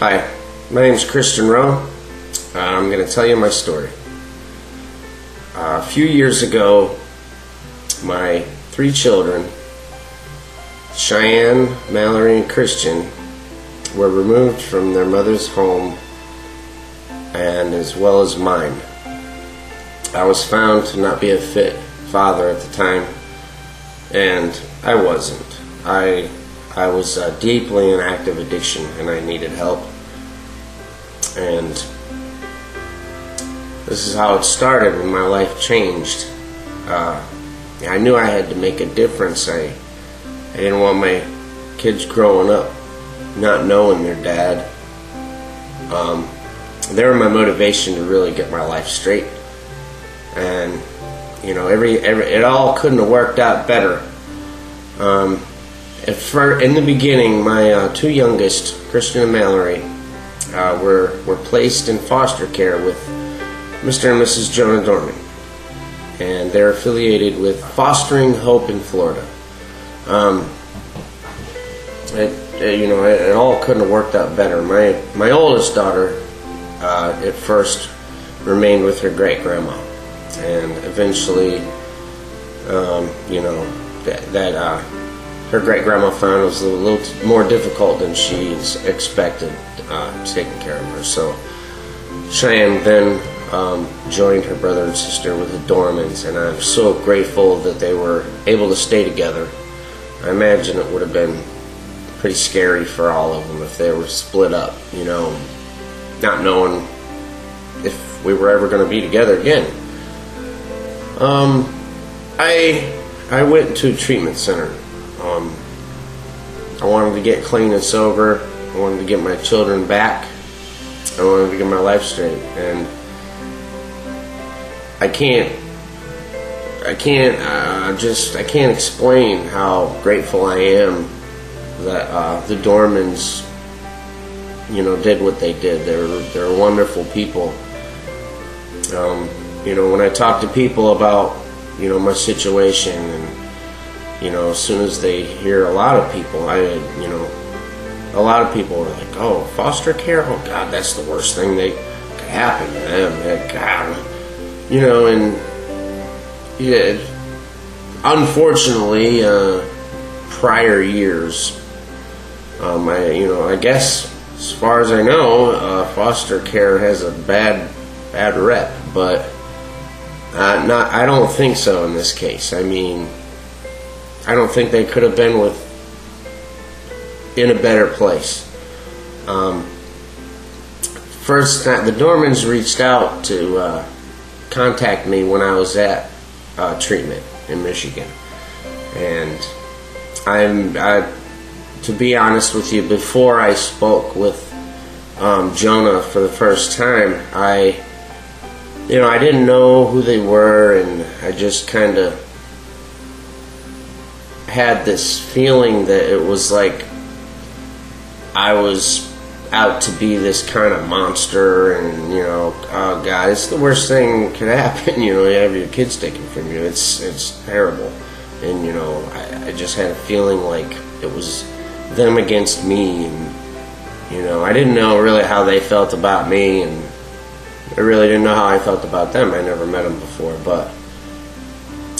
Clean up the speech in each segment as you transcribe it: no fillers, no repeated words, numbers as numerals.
Hi, my name is Christian Rowe. I'm going to tell you my story. A few years ago, my three children, Cheyenne, Mallory, and Christian, were removed from their mother's home, and as well as mine. I was found to not be a fit father at the time, and I wasn't. I was deeply in active addiction, and I needed help. And this is how it started when my life changed. I knew I had to make a difference. I didn't want my kids growing up not knowing their dad. They were my motivation to really get my life straight. And it all couldn't have worked out better. In the beginning, my two youngest, Christian and Mallory, were placed in foster care with Mr. and Mrs. Jonah Dorman, and they're affiliated with Fostering Hope in Florida. It all couldn't have worked out better. My oldest daughter at first remained with her great grandma, and eventually, her great grandma found it was a little more difficult than she expected taking care of her. So Cheyenne then joined her brother and sister with the Dormans, and I'm so grateful that they were able to stay together. I imagine it would have been pretty scary for all of them if they were split up, not knowing if we were ever going to be together again. I went to a treatment center. I wanted to get clean and sober. I wanted to get my children back. I wanted to get my life straight, and I can't explain how grateful I am that the Dormans, did what they did. They're wonderful people. When I talk to people about my situation, and as soon as they hear a lot of people are like, "Oh, foster care? Oh God, that's the worst thing that could happen to them." God, unfortunately, prior years, I guess as far as I know, foster care has a bad rep, but I don't think so in this case. I don't think they could have been in a better place. First, the Dormans reached out to contact me when I was at treatment in Michigan, and to be honest with you, before I spoke with Jonah for the first time, I didn't know who they were, and I just kind of had this feeling that it was like I was out to be this kind of monster, and oh God, it's the worst thing that could happen. You have your kids taken from you. It's terrible, and I just had a feeling like it was them against me, and I didn't know really how they felt about me, and I really didn't know how I felt about them. I never met them before, but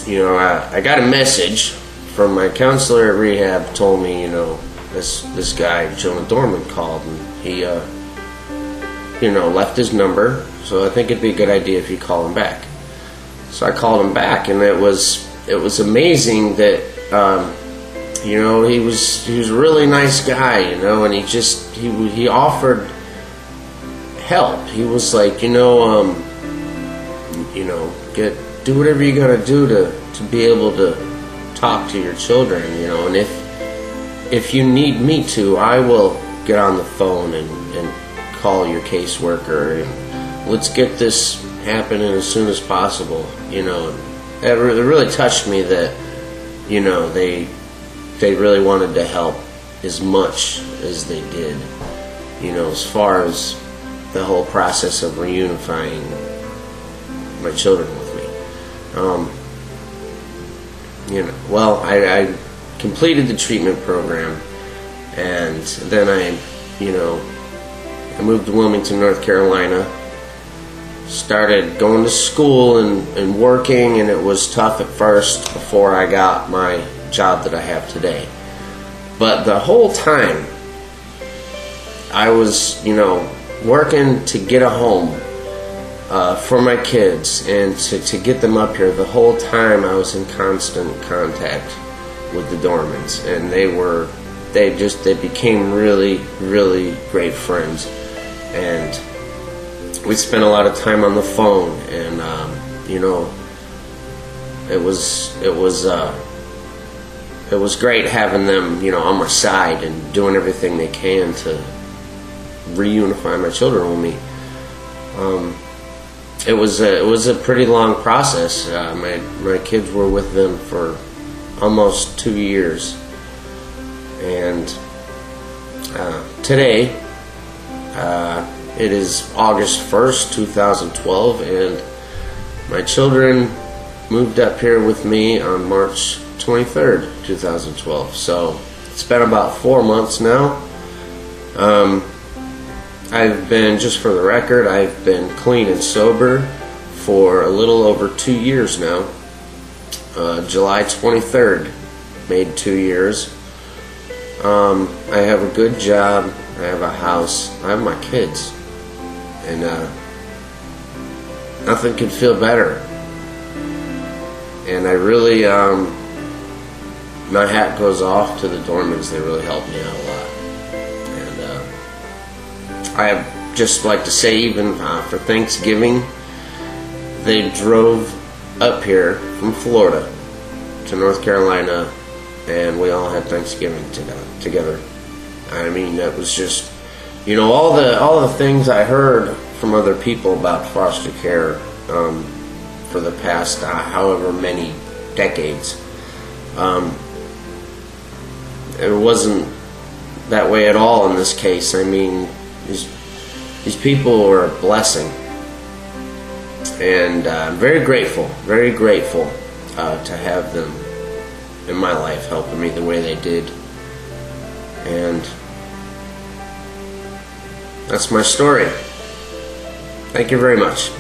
I got a message from my counselor at rehab. Told me, this guy Jonah Dorman called, and he left his number, so I think it'd be a good idea if you call him back. So I called him back, and it was amazing that he was a really nice guy, and he offered help. He was like, do whatever you gotta do to be able to talk to your children, and if you need me to, I will get on the phone and call your caseworker, and let's get this happening as soon as possible. It really touched me that they really wanted to help as much as they did, as far as the whole process of reunifying my children with me. I completed the treatment program, and then I I moved to Wilmington, North Carolina. Started going to school and working, and it was tough at first before I got my job that I have today. But the whole time I was, working to get a home for my kids and to get them up here. The whole time I was in constant contact with the Dormans, and they became really, really great friends. And we spent a lot of time on the phone, and it was great having them, on my side and doing everything they can to reunify my children with me. It was a pretty long process. My kids were with them for almost 2 years, and today it is August 1st, 2012, and my children moved up here with me on March 23rd, 2012. So it's been about 4 months now. I've been, just for the record, I've been clean and sober for a little over 2 years now. July 23rd made 2 years. I have a good job, I have a house, I have my kids, and nothing could feel better. And I really, my hat goes off to the Dormans. They really helped me out a lot. I'd just like to say, even for Thanksgiving, they drove up here from Florida to North Carolina, and we all had Thanksgiving together. I mean, that was just, all the things I heard from other people about foster care for the past however many decades. It wasn't that way at all in this case. I mean, these people are a blessing, and I'm very grateful to have them in my life, helping me the way they did. And that's my story. Thank you very much.